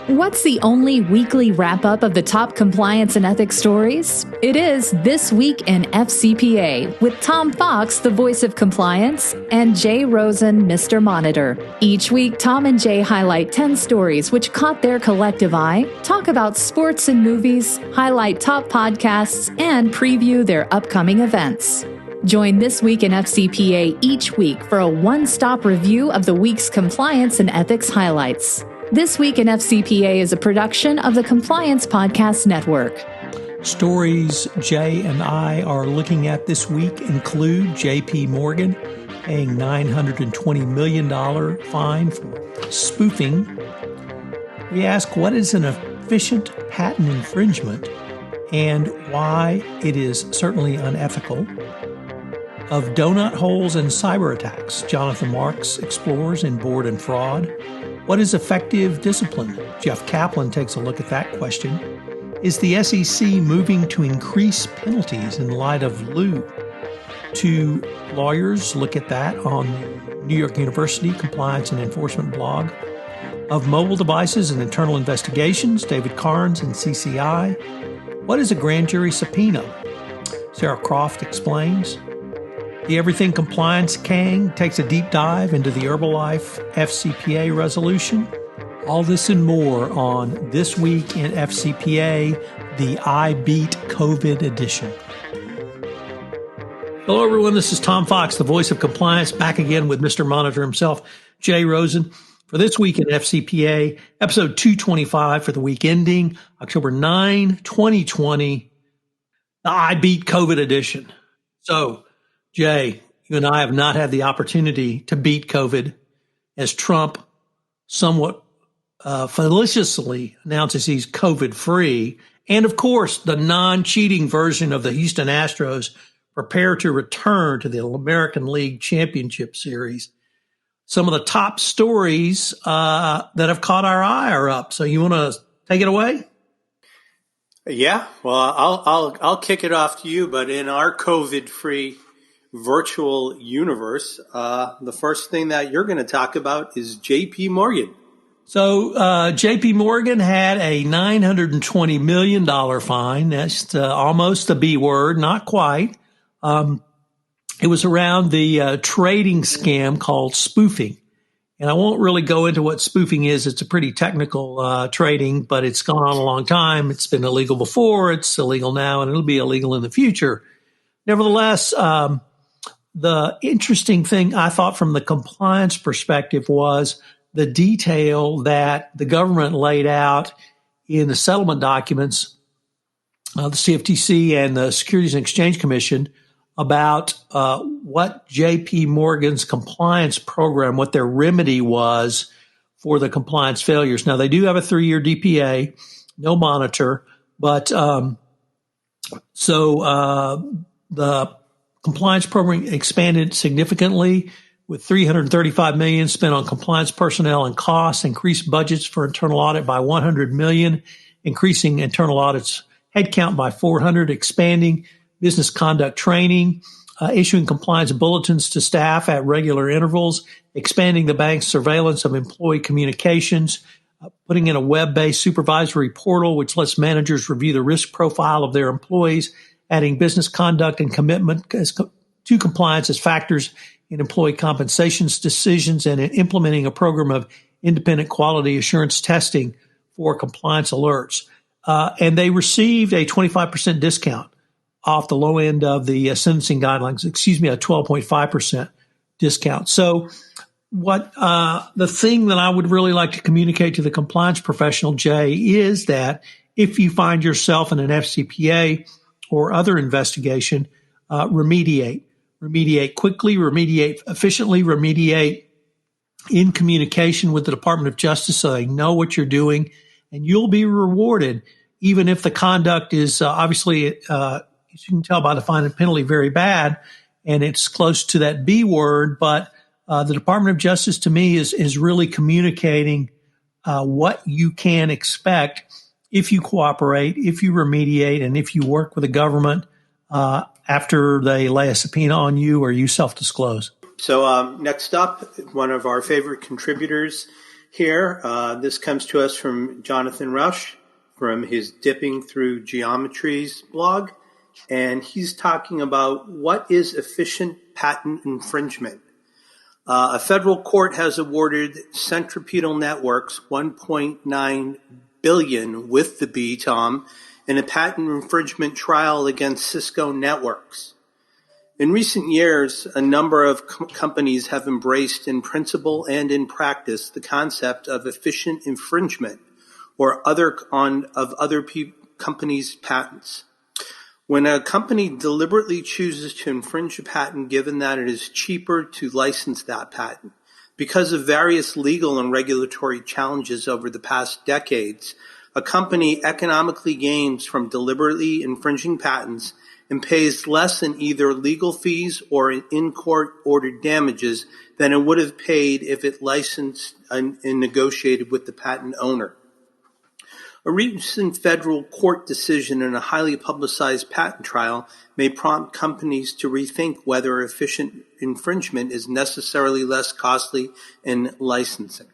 What's the only weekly wrap-up of the top compliance and ethics stories? It is This Week in FCPA with Tom Fox, the voice of compliance, and Jay Rosen, Mr. Monitor. Each week, Tom and Jay highlight 10 stories which caught their collective eye, talk about sports and movies, highlight top podcasts, and preview their upcoming events. Join This Week in FCPA each week for a one-stop review of the week's compliance and ethics highlights. This Week in FCPA is a production of the Compliance Podcast Network. Stories Jay and I are looking at this week include JP Morgan paying $920 million fine for spoofing. We ask, what is an efficient patent infringement and why it is certainly unethical? Of donut holes and cyber attacks, Jonathan Marks explores in Board and Fraud. What is effective discipline? Jeff Kaplan takes a look at that question. Is the SEC moving to increase penalties in light of Lou? Two lawyers look at that on the New York University Compliance and Enforcement blog. Of mobile devices and internal investigations, David Carnes and CCI. What is a grand jury subpoena? Sarah Croft explains. The Everything Compliance King takes a deep dive into the Herbalife FCPA resolution. All this and more on This Week in FCPA, the I Beat COVID edition. Hello, everyone. This is Tom Fox, the voice of compliance, back again with Mr. Monitor himself, Jay Rosen, for This Week in FCPA, episode 225 for the week ending October 9, 2020, the I Beat COVID edition. So, Jay, you and I have not had the opportunity to beat COVID as Trump somewhat felicitously announces he's COVID-free. And, of course, the non-cheating version of the Houston Astros prepare to return to the American League Championship Series. Some of the top stories that have caught our eye are up. So you want to take it away? Yeah, well, I'll kick it off to you. But in our COVID-free virtual universe, the first thing that you're going to talk about is JP Morgan. So JP Morgan had a $920 million fine. That's almost a B word, not quite. It was around the trading scam called spoofing. And I won't really go into what spoofing is. It's a pretty technical trading, but it's gone on a long time. It's been illegal before. It's illegal now, and it'll be illegal in the future. Nevertheless, the interesting thing I thought from the compliance perspective was the detail that the government laid out in the settlement documents, the CFTC and the Securities and Exchange Commission, about what JP Morgan's compliance program, what their remedy was for the compliance failures. Now, they do have a 3-year DPA, no monitor, but the compliance program expanded significantly with $335 million spent on compliance personnel and costs, increased budgets for internal audit by $100 million, increasing internal audits headcount by 400, expanding business conduct training, issuing compliance bulletins to staff at regular intervals, expanding the bank's surveillance of employee communications, putting in a web-based supervisory portal which lets managers review the risk profile of their employees, adding business conduct and commitment to compliance as factors in employee compensations decisions, and in implementing a program of independent quality assurance testing for compliance alerts. And they received a 25% discount off the low end of the sentencing guidelines, a 12.5% discount. So what the thing that I would really like to communicate to the compliance professional, Jay, is that if you find yourself in an FCPA or other investigation, remediate quickly, remediate efficiently, remediate in communication with the Department of Justice so they know what you're doing, and you'll be rewarded, even if the conduct is obviously, as you can tell by the fine and penalty, very bad, and it's close to that B word. But the Department of Justice, to me, is really communicating what you can expect if you cooperate, if you remediate, and if you work with the government after they lay a subpoena on you or you self-disclose. So next up, one of our favorite contributors here. This comes to us from Jonathan Rush from his Dipping Through Geometries blog, and he's talking about what is efficient patent infringement. A federal court has awarded Centripetal Networks $1.9 billion with the B, Tom, in a patent infringement trial against Cisco Networks. In recent years, a number of companies have embraced in principle and in practice the concept of efficient infringement or other companies' patents. When a company deliberately chooses to infringe a patent given that it is cheaper to license that patent, because of various legal and regulatory challenges over the past decades, a company economically gains from deliberately infringing patents and pays less in either legal fees or in-court ordered damages than it would have paid if it licensed and negotiated with the patent owner. A recent federal court decision in a highly publicized patent trial may prompt companies to rethink whether efficient infringement is necessarily less costly in licensing.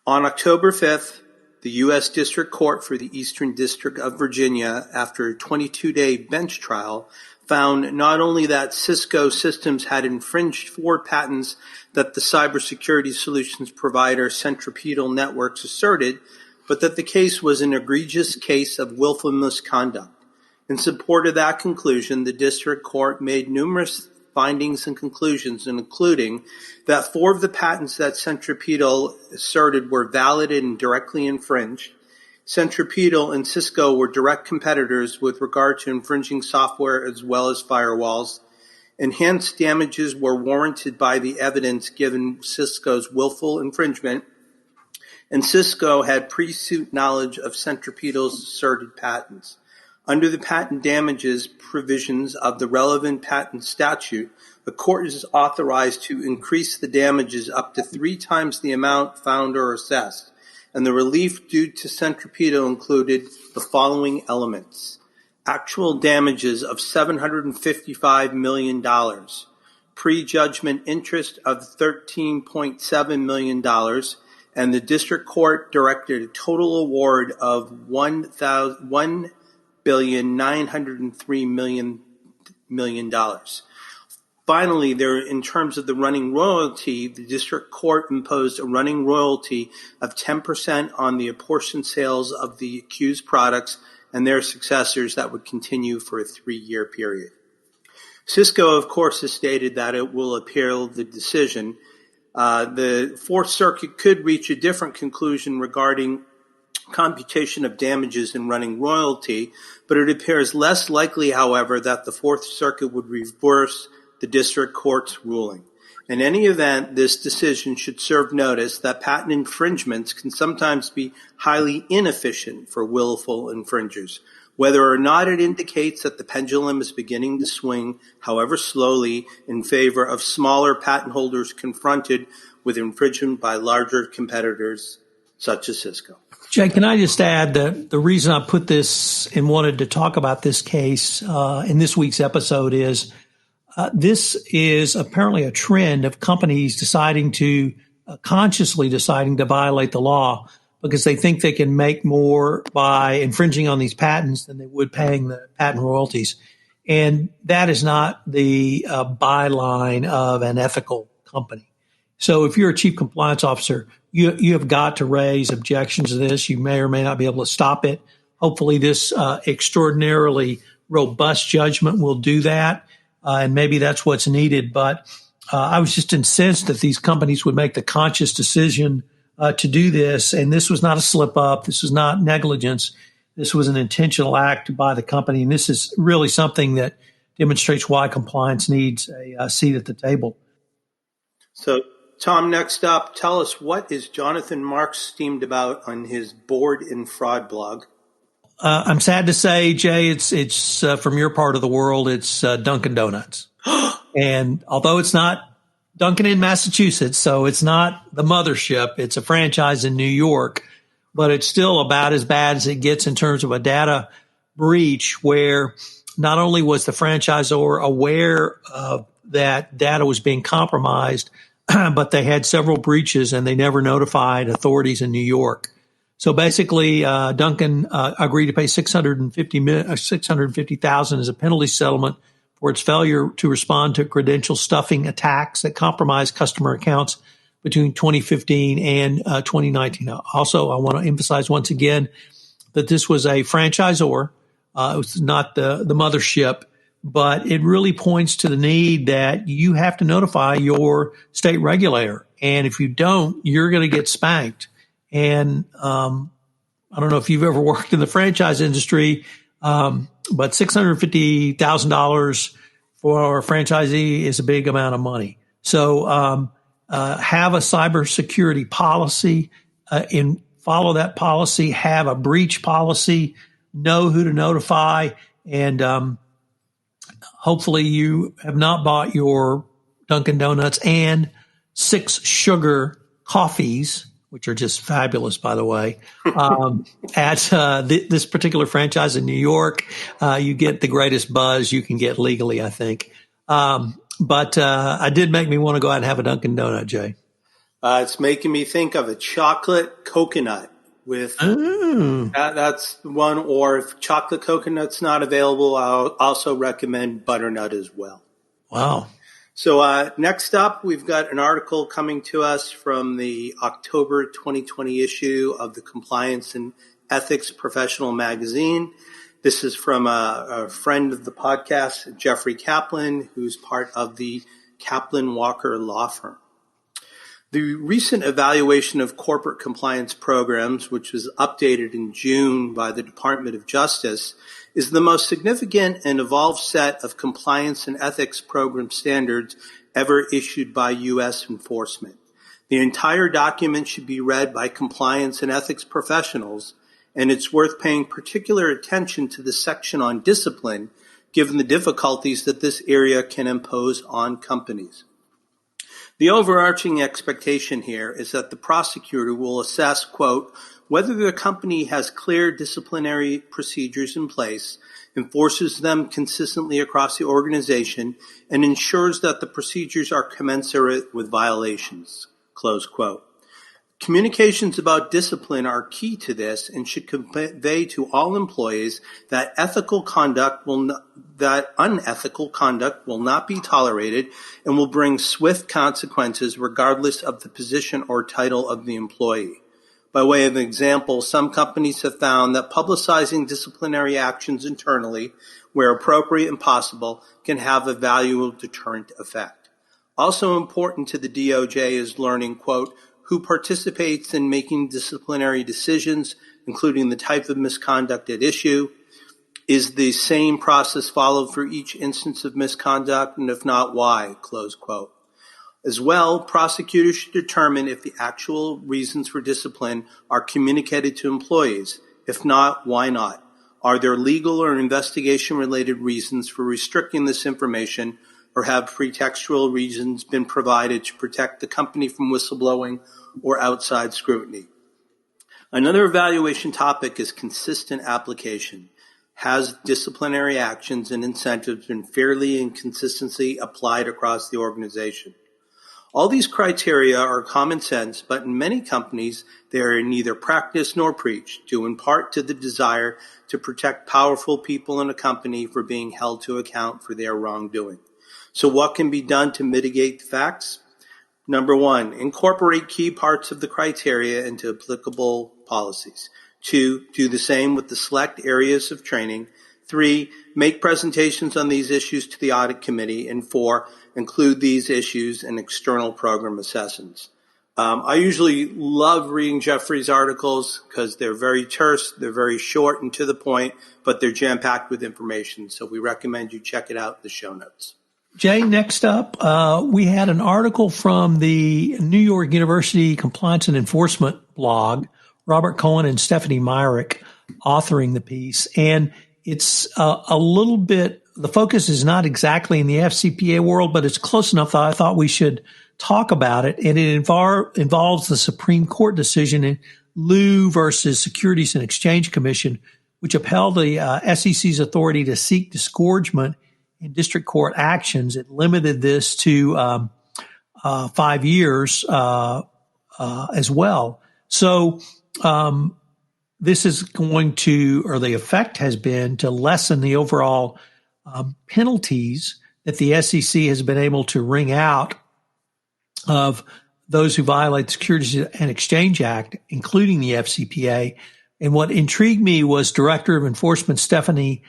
On October 5th, the U.S. District Court for the Eastern District of Virginia, after a 22-day bench trial, found not only that Cisco Systems had infringed 4 patents that the cybersecurity solutions provider Centripetal Networks asserted, but that the case was an egregious case of willful misconduct. In support of that conclusion, the district court made numerous findings and conclusions, including that 4 of the patents that Centripetal asserted were valid and directly infringed. Centripetal and Cisco were direct competitors with regard to infringing software as well as firewalls. Enhanced damages were warranted by the evidence given Cisco's willful infringement, and Cisco had pre-suit knowledge of Centripetal's asserted patents. Under the patent damages provisions of the relevant patent statute, the court is authorized to increase the damages up to 3 times the amount found or assessed, and the relief due to Centripetal included the following elements: actual damages of $755 million, pre-judgment interest of $13.7 million, and the district court directed a total award of $1,903 million. Finally, in terms of the running royalty, the district court imposed a running royalty of 10% on the apportioned sales of the accused products and their successors that would continue for a 3-year period. Cisco, of course, has stated that it will appeal the decision. The Fourth Circuit could reach a different conclusion regarding computation of damages and running royalty, but it appears less likely, however, that the Fourth Circuit would reverse the district court's ruling. In any event, this decision should serve notice that patent infringements can sometimes be highly inefficient for willful infringers, whether or not it indicates that the pendulum is beginning to swing, however slowly, in favor of smaller patent holders confronted with infringement by larger competitors such as Cisco. Jay, can I just add that the reason I put this and wanted to talk about this case in this week's episode is this is apparently a trend of companies consciously deciding to violate the law because they think they can make more by infringing on these patents than they would paying the patent royalties. And that is not the byline of an ethical company. So if you're a chief compliance officer, you have got to raise objections to this. You may or may not be able to stop it. Hopefully this extraordinarily robust judgment will do that, and maybe that's what's needed. But I was just incensed that these companies would make the conscious decision to do this, and this was not a slip-up. This was not negligence. This was an intentional act by the company, and this is really something that demonstrates why compliance needs a seat at the table. So, Tom, next up, tell us, what is Jonathan Marks steamed about on his Board and Fraud blog? I'm sad to say, Jay, it's from your part of the world, it's Dunkin' Donuts. And although it's not Dunkin' in Massachusetts, so it's not the mothership, it's a franchise in New York, but it's still about as bad as it gets in terms of a data breach where not only was the franchisor aware of that data was being compromised, but they had several breaches and they never notified authorities in New York. So basically, Dunkin agreed to pay $650,000 as a penalty settlement for its failure to respond to credential stuffing attacks that compromised customer accounts between 2015 and 2019. Also, I want to emphasize once again that this was a franchisor. It was not the mothership, but it really points to the need that you have to notify your state regulator. And if you don't, you're going to get spanked. And I don't know if you've ever worked in the franchise industry, but $650,000 for a franchisee is a big amount of money. So have a cybersecurity policy, follow that policy, have a breach policy, know who to notify, and hopefully you have not bought your Dunkin' Donuts and 6 sugar coffees, which are just fabulous, by the way, at this particular franchise in New York. You get the greatest buzz you can get legally, I think. But I did make me want to go out and have a Dunkin' Donut, Jay. It's making me think of a chocolate coconut with that's one. Or if chocolate coconut's not available, I'll also recommend butternut as well. Wow. So next up, we've got an article coming to us from the October 2020 issue of the Compliance and Ethics Professional Magazine. This is from a friend of the podcast, Jeffrey Kaplan, who's part of the Kaplan Walker Law Firm. The recent evaluation of corporate compliance programs, which was updated in June by the Department of Justice, is the most significant and evolved set of compliance and ethics program standards ever issued by U.S. enforcement. The entire document should be read by compliance and ethics professionals, and it's worth paying particular attention to the section on discipline, given the difficulties that this area can impose on companies. The overarching expectation here is that the prosecutor will assess, quote, whether the company has clear disciplinary procedures in place, enforces them consistently across the organization, and ensures that the procedures are commensurate with violations, close quote. Communications about discipline are key to this and should convey to all employees that unethical conduct will not be tolerated and will bring swift consequences regardless of the position or title of the employee. By way of example, some companies have found that publicizing disciplinary actions internally, where appropriate and possible, can have a valuable deterrent effect. Also important to the DOJ is learning, quote, who participates in making disciplinary decisions, including the type of misconduct at issue. Is the same process followed for each instance of misconduct, and if not, why, close quote. As well, prosecutors should determine if the actual reasons for discipline are communicated to employees. If not, why not? Are there legal or investigation-related reasons for restricting this information, or have pretextual reasons been provided to protect the company from whistleblowing or outside scrutiny? Another evaluation topic is consistent application. Has disciplinary actions and incentives been fairly and consistently applied across the organization? All these criteria are common sense, but in many companies, they are neither practiced nor preached, due in part to the desire to protect powerful people in a company for being held to account for their wrongdoing. So what can be done to mitigate the facts? Number 1, incorporate key parts of the criteria into applicable policies. 2, do the same with the select areas of training. 3, make presentations on these issues to the audit committee. And 4, include these issues in external program assessments. I usually love reading Jeffrey's articles because they're very terse, they're very short and to the point, but they're jam-packed with information. So we recommend you check it out in the show notes. Jay, next up, we had an article from the New York University Compliance and Enforcement blog, Robert Cohen and Stephanie Myrick authoring the piece. And it's a little bit, the focus is not exactly in the FCPA world, but it's close enough that I thought we should talk about it. And it involves the Supreme Court decision in Liu versus Securities and Exchange Commission, which upheld the SEC's authority to seek disgorgement in district court actions. It limited this to 5 years as well. So this is going to, or the effect has been to lessen the overall penalties that the SEC has been able to wring out of those who violate the Securities and Exchange Act, including the FCPA. And what intrigued me was Director of Enforcement Stephanie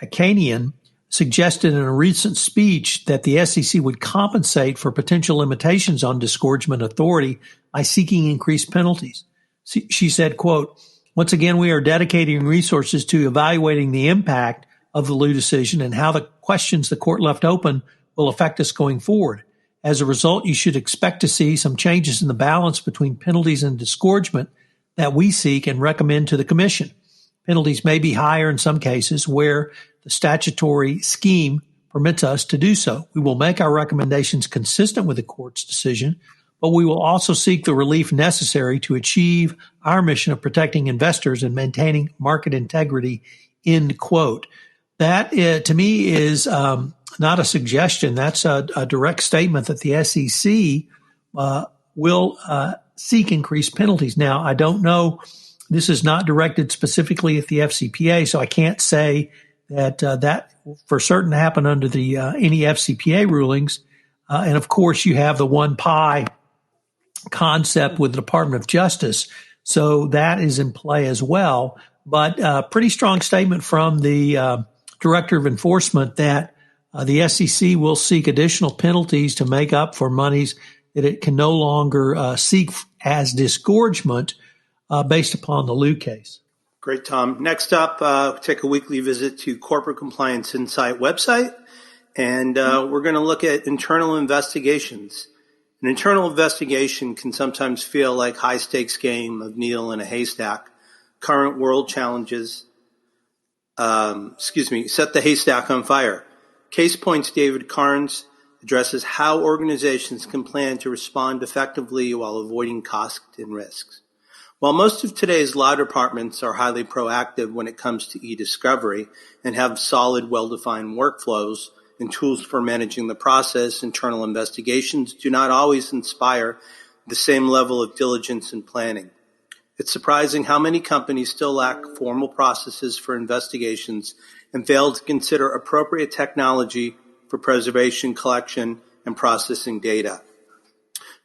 Akanian suggested in a recent speech that the SEC would compensate for potential limitations on disgorgement authority by seeking increased penalties. She said, quote, "Once again, we are dedicating resources to evaluating the impact of the Liu decision and how the questions the court left open will affect us going forward. As a result, you should expect to see some changes in the balance between penalties and disgorgement that we seek and recommend to the Commission. Penalties may be higher in some cases where the statutory scheme permits us to do so. We will make our recommendations consistent with the court's decision, but we will also seek the relief necessary to achieve our mission of protecting investors and maintaining market integrity," end quote. That, to me, is not a suggestion. That's a direct statement that the SEC will seek increased penalties. Now, I don't know. This is not directed specifically at the FCPA, so I can't say that that for certain happened under the any FCPA rulings. And of course, you have the one pie concept with the Department of Justice, so that is in play as well. But pretty strong statement from the Director of Enforcement that the SEC will seek additional penalties to make up for monies that it can no longer seek as disgorgement based upon the Liu case. Great, Tom. Next up, take a weekly visit to Corporate Compliance Insight website, and we're going to look at internal investigations. An internal investigation can sometimes feel like high-stakes game of needle in a haystack. Current world challenges, set the haystack on fire. Case Point's David Carnes addresses how organizations can plan to respond effectively while avoiding costs and risks. While most of today's law departments are highly proactive when it comes to e-discovery and have solid, well-defined workflows and tools for managing the process, internal investigations do not always inspire the same level of diligence and planning. It's surprising how many companies still lack formal processes for investigations and fail to consider appropriate technology for preservation, collection, and processing data.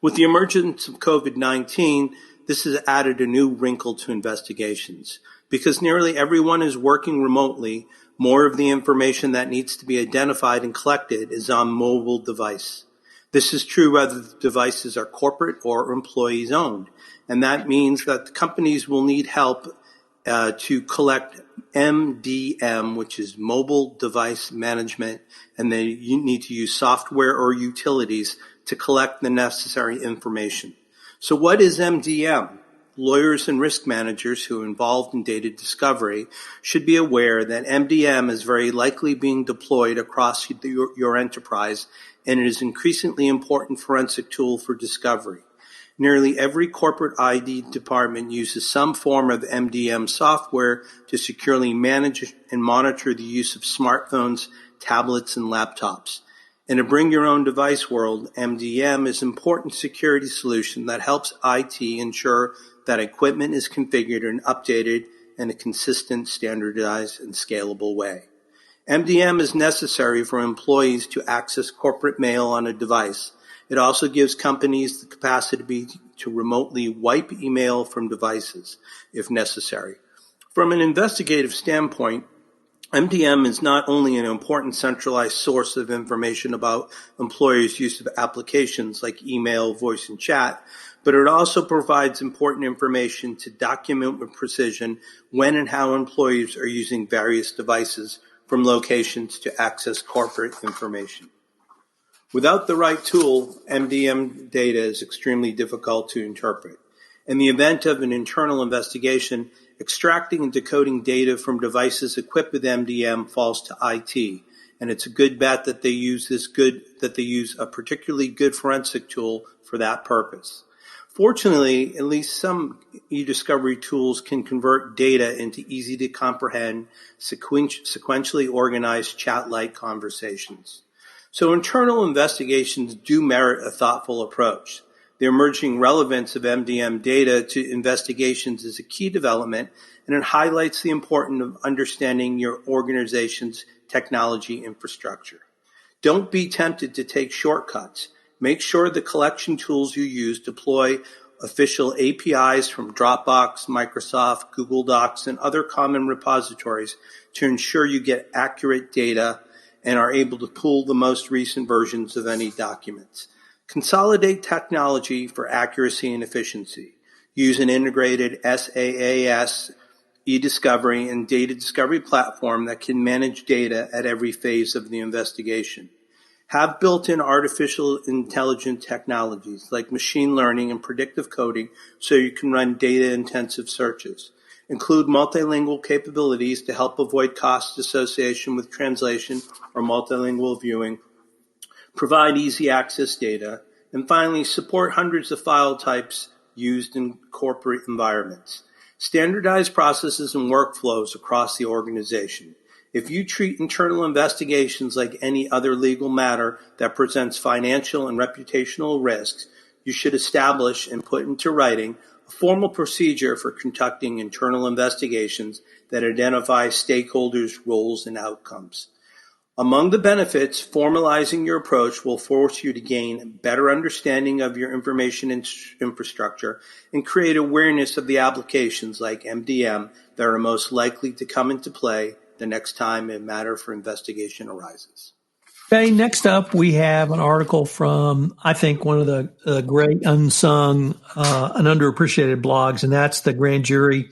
With the emergence of COVID-19, this has added a new wrinkle to investigations. Because nearly everyone is working remotely, more of the information that needs to be identified and collected is on mobile device. This is true whether the devices are corporate or employees owned. And that means that the companies will need help to collect MDM, which is mobile device management, and they need to use software or utilities to collect the necessary information. So what is MDM? Lawyers and risk managers who are involved in data discovery should be aware that MDM is very likely being deployed across your enterprise, and it is an increasingly important forensic tool for discovery. Nearly every corporate ID department uses some form of MDM software to securely manage and monitor the use of smartphones, tablets, and laptops. In a bring-your-own-device world, MDM is an important security solution that helps IT ensure that equipment is configured and updated in a consistent, standardized, and scalable way. MDM is necessary for employees to access corporate mail on a device. It also gives companies the capacity to remotely wipe email from devices if necessary. From an investigative standpoint, MDM is not only an important centralized source of information about employers' use of applications like email, voice, and chat, but it also provides important information to document with precision when and how employees are using various devices from locations to access corporate information. Without the right tool, MDM data is extremely difficult to interpret. In the event of an internal investigation, extracting and decoding data from devices equipped with MDM falls to IT, and it's a good bet that they use a particularly good forensic tool for that purpose. Fortunately, at least some e-discovery tools can convert data into easy-to-comprehend, sequentially organized chat-like conversations. So internal investigations do merit a thoughtful approach. The emerging relevance of MDM data to investigations is a key development, and it highlights the importance of understanding your organization's technology infrastructure. Don't be tempted to take shortcuts. Make sure the collection tools you use deploy official APIs from Dropbox, Microsoft, Google Docs, and other common repositories to ensure you get accurate data and are able to pull the most recent versions of any documents. Consolidate technology for accuracy and efficiency. Use an integrated SaaS, e-discovery, and data discovery platform that can manage data at every phase of the investigation. Have built-in artificial intelligence technologies like machine learning and predictive coding so you can run data-intensive searches. Include multilingual capabilities to help avoid costs associated with translation or multilingual viewing. Provide easy access data, and finally, support hundreds of file types used in corporate environments. Standardize processes and workflows across the organization. If you treat internal investigations like any other legal matter that presents financial and reputational risks, you should establish and put into writing a formal procedure for conducting internal investigations that identify stakeholders' roles and outcomes. Among the benefits, formalizing your approach will force you to gain a better understanding of your information infrastructure and create awareness of the applications like MDM that are most likely to come into play the next time a matter for investigation arises. Okay, next up we have an article from, I think, one of the great unsung and underappreciated blogs, and that's the grand jury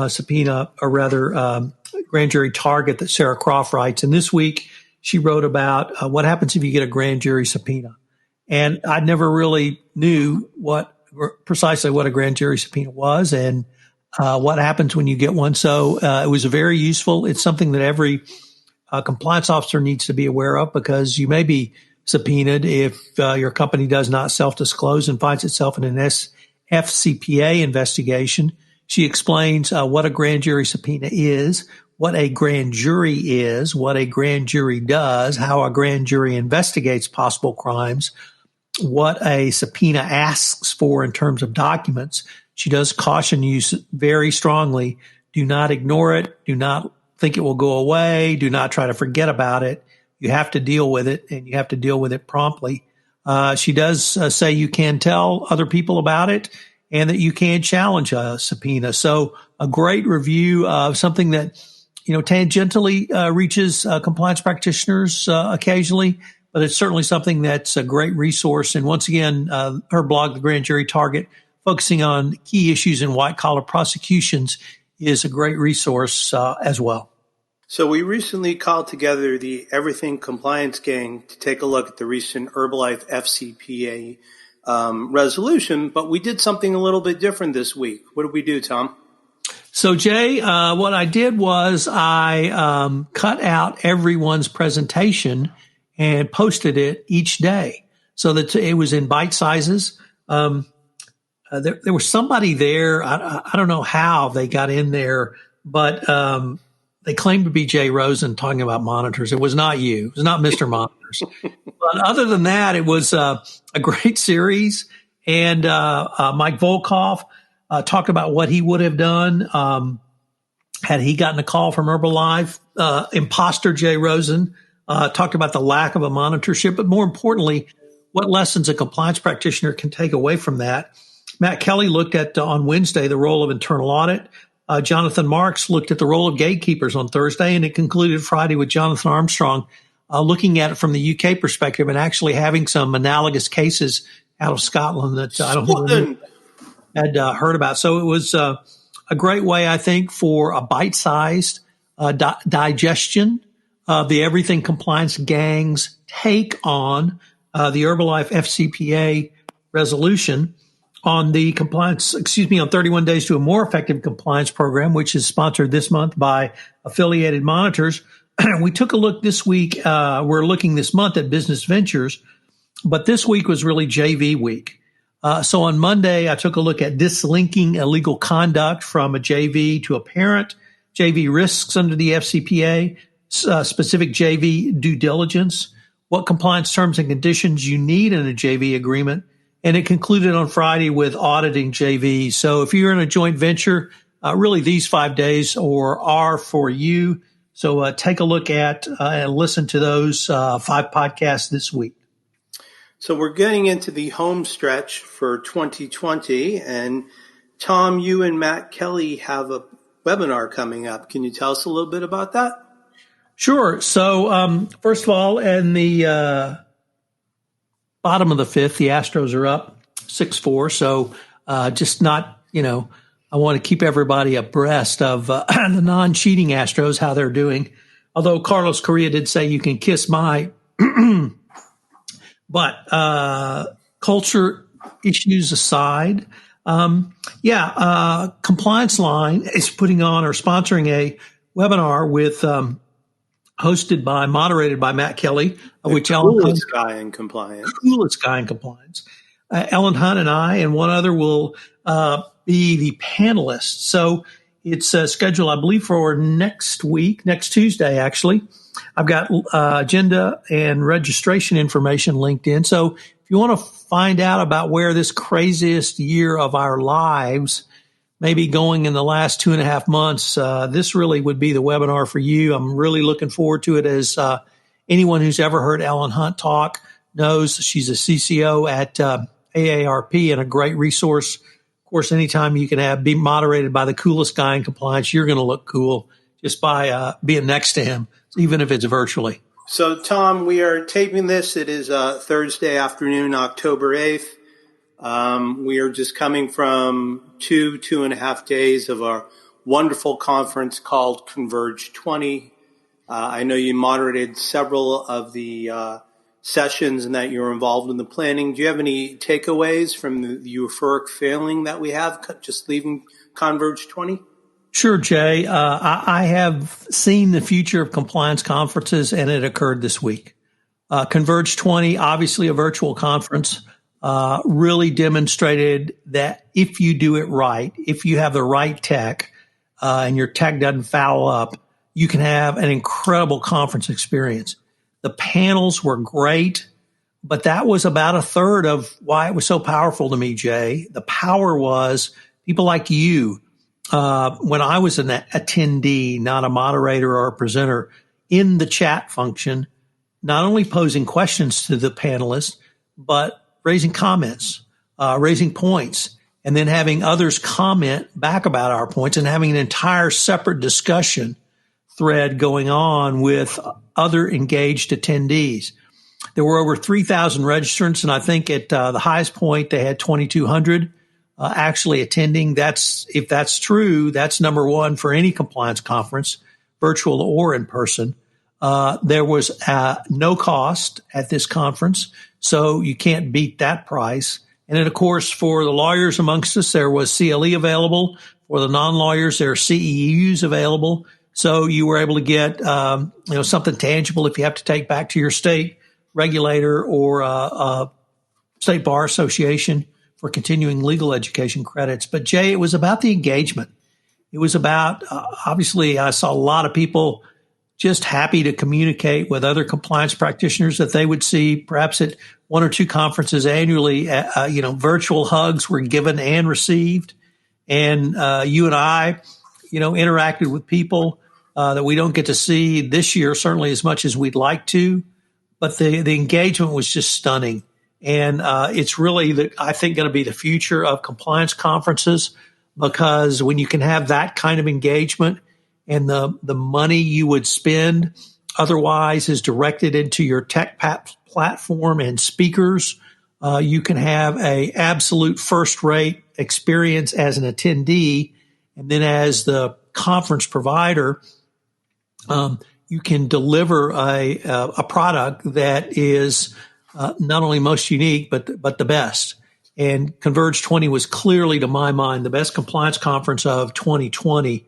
subpoena, or rather grand jury target that Sarah Croft writes. And this week she wrote about what happens if you get a grand jury subpoena. And I never really knew precisely what a grand jury subpoena was and what happens when you get one. So it was very useful. It's something that every compliance officer needs to be aware of, because you may be subpoenaed if your company does not self-disclose and finds itself in an FCPA investigation. She explains what a grand jury subpoena is, what a grand jury is, what a grand jury does, how a grand jury investigates possible crimes, what a subpoena asks for in terms of documents. She does caution you very strongly, do not ignore it, do not think it will go away, do not try to forget about it. You have to deal with it, and you have to deal with it promptly. She does say you can tell other people about it and that you can challenge a subpoena. So a great review of something that, tangentially reaches compliance practitioners occasionally, but it's certainly something that's a great resource. And once again, her blog, The Grand Jury Target, focusing on key issues in white-collar prosecutions, is a great resource as well. So we recently called together the Everything Compliance Gang to take a look at the recent Herbalife FCPA resolution, but we did something a little bit different this week. What did we do, Tom? So, Jay, what I did was I cut out everyone's presentation and posted it each day so that it was in bite sizes. There was somebody there. I don't know how they got in there, but they claimed to be Jay Rosen talking about monitors. It was not you. It was not Mr. Monitors. But other than that, it was a great series. And Mike Volkov talked about what he would have done had he gotten a call from Herbalife. Imposter Jay Rosen talked about the lack of a monitorship, but more importantly, what lessons a compliance practitioner can take away from that. Matt Kelly looked at, on Wednesday, the role of internal audit. Jonathan Marks looked at the role of gatekeepers on Thursday, and it concluded Friday with Jonathan Armstrong looking at it from the UK perspective and actually having some analogous cases out of Scotland that I don't think had heard about. So it was a great way, I think, for a bite-sized digestion of the Everything Compliance Gang's take on the Herbalife FCPA resolution on the on 31 Days to a More Effective Compliance program, which is sponsored this month by Affiliated Monitors. We took a look this week. We're looking this month at business ventures, but this week was really JV week. So on Monday, I took a look at dislinking illegal conduct from a JV to a parent, JV risks under the FCPA, specific JV due diligence, what compliance terms and conditions you need in a JV agreement. And it concluded on Friday with auditing JVs. So if you're in a joint venture, really these 5 days are for you. So take a look at and listen to those 5 podcasts this week. So we're getting into the home stretch for 2020. And Tom, you and Matt Kelly have a webinar coming up. Can you tell us a little bit about that? Sure. So first of all, in the bottom of the 5th, the Astros are up 6-4. So just not, I want to keep everybody abreast of the non-cheating Astros, how they're doing. Although Carlos Correa did say you can kiss my, but culture issues aside, Compliance Line is putting on or sponsoring a webinar with moderated by Matt Kelly, which coolest guy in compliance. Ellen Hunt and I and one other will be the panelists. So it's scheduled, I believe, for next Tuesday, actually. I've got agenda and registration information linked in. So if you want to find out about where this craziest year of our lives may be going in the last 2.5 months, this really would be the webinar for you. I'm really looking forward to it. As anyone who's ever heard Ellen Hunt talk knows, she's a CCO at AARP and a great resource. Of course, anytime you can be moderated by the coolest guy in compliance, you're going to look cool just by being next to him, even if it's virtually. So, Tom, we are taping this. It is Thursday afternoon, October 8th. We are just coming from 2.5 days of our wonderful conference called Converge 20. I know you moderated several of the sessions and that you're involved in the planning. Do you have any takeaways from the euphoric feeling that we have just leaving Converge 20? Sure, Jay. I have seen the future of compliance conferences, and it occurred this week. Converge 20, obviously a virtual conference, really demonstrated that if you do it right, if you have the right tech, and your tech doesn't foul up, you can have an incredible conference experience. The panels were great, but that was about a third of why it was so powerful to me, Jay. The power was people like you. When I was an attendee, not a moderator or a presenter, in the chat function, not only posing questions to the panelists, but raising comments, raising points, and then having others comment back about our points and having an entire separate discussion thread going on with other engaged attendees. There were over 3,000 registrants, and I think at the highest point they had 2,200 actually attending. If that's true, that's number one for any compliance conference, virtual or in person. There was no cost at this conference, so you can't beat that price. And then, of course, for the lawyers amongst us, there was CLE available. For the non-lawyers, there are CEUs available. So you were able to get something tangible if you have to take back to your state regulator or state bar association for continuing legal education credits. But Jay, it was about the engagement. It was about, obviously, I saw a lot of people just happy to communicate with other compliance practitioners that they would see perhaps at 1 or 2 conferences annually. Virtual hugs were given and received. And you and I, interacted with people that we don't get to see this year, certainly as much as we'd like to. But the engagement was just stunning. And it's really, I think, going to be the future of compliance conferences, because when you can have that kind of engagement and the money you would spend otherwise is directed into your tech platform and speakers, you can have a absolute first-rate experience as an attendee. And then as the conference provider, you can deliver a product that is not only most unique, but the best. And Converge 20 was clearly, to my mind, the best compliance conference of 2020.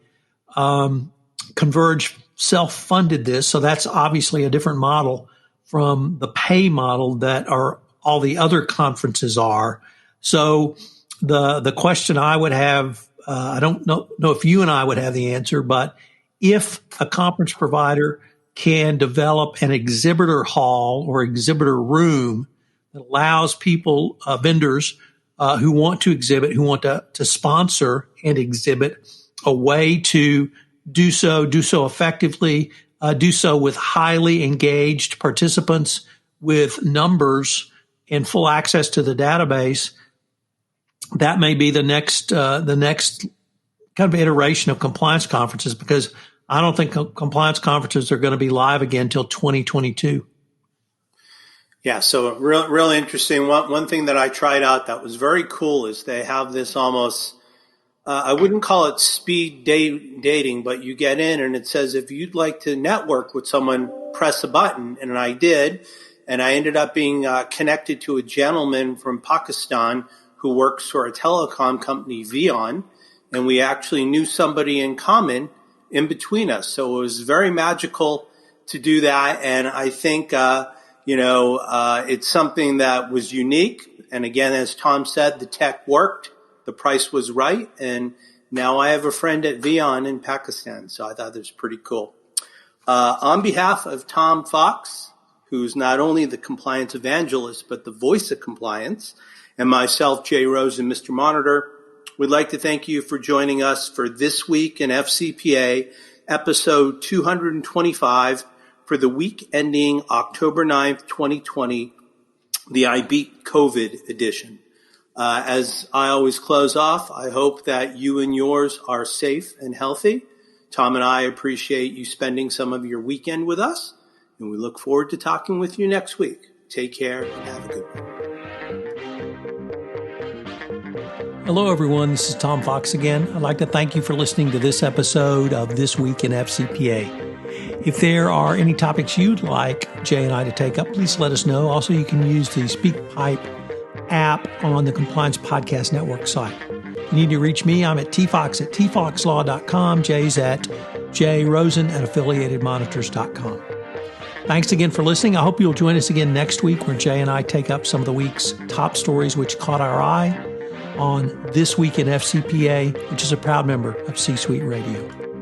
Converge self-funded this, so that's obviously a different model from the pay model that all the other conferences are. So the question I would have, I don't know if you and I would have the answer, but if a conference provider can develop an exhibitor hall or exhibitor room that allows people, vendors who want to exhibit, who want to sponsor and exhibit, a way to do so effectively, do so with highly engaged participants, with numbers and full access to the database. That may be the next kind of iteration of compliance conferences, because I don't think compliance conferences are going to be live again until 2022. Yeah, so real interesting. One thing that I tried out that was very cool is they have this almost, I wouldn't call it speed dating, but you get in and it says, if you'd like to network with someone, press a button. And I did. And I ended up being connected to a gentleman from Pakistan who works for a telecom company, Vion. And we actually knew somebody in common in between us. So it was very magical to do that. And I think, it's something that was unique. And again, as Tom said, the tech worked, the price was right. And now I have a friend at Vion in Pakistan. So I thought that was pretty cool. On behalf of Tom Fox, who's not only the compliance evangelist, but the voice of compliance, and myself, Jay Rosen, Mr. Monitor, we'd like to thank you for joining us for This Week in FCPA, episode 225, for the week ending October 9th, 2020, the I Beat COVID edition. As I always close off, I hope that you and yours are safe and healthy. Tom and I appreciate you spending some of your weekend with us, and we look forward to talking with you next week. Take care and have a good one. Hello, everyone. This is Tom Fox again. I'd like to thank you for listening to this episode of This Week in FCPA. If there are any topics you'd like Jay and I to take up, please let us know. Also, you can use the SpeakPipe app on the Compliance Podcast Network site. If you need to reach me, I'm at tfox@tfoxlaw.com. Jay's at jrosen@affiliatedmonitors.com. Thanks again for listening. I hope you'll join us again next week, where Jay and I take up some of the week's top stories which caught our eye on This Week in FCPA, which is a proud member of C-Suite Radio.